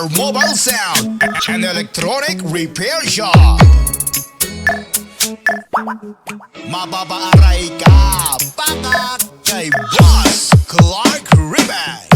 Rockstar Mobile Sound, an electronic repair shop. Mapapaaray ka, pakat kay Boss Clark Remix.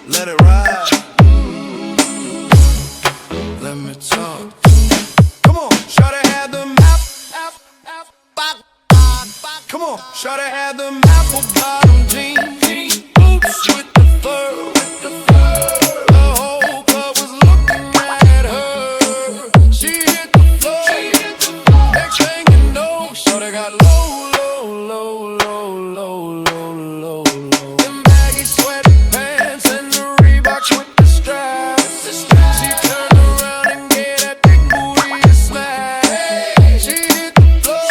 Let it ride. Let me talk. Come on, shawty had them Come on, shawty had them apple bottom jeans, boots with the fur. The whole club was looking at her. She hit the floor. Next thing you know, shawty got low, low, low, low, low, low, low, low. Them baggy sweatpants and the Reeboks with the straps. She turned around and gave that big booty a smack. She hit the floor.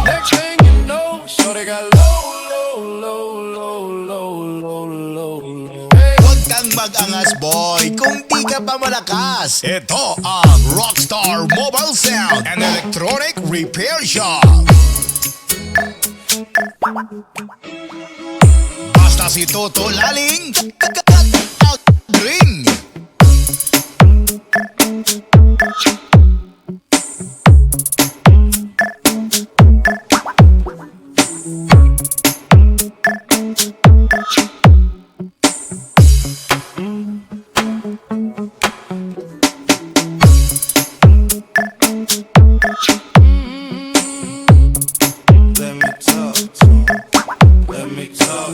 Next thing you know, shawty got low, low, low, low, low, low, low, low. Hey. Huwag kang mag-angas boy kung di ka pa malakas. Ito ang Rockstar Mobile Sound, an electronic repair shop. Basta si Toto Laling Green. Let me talk. Let me talk.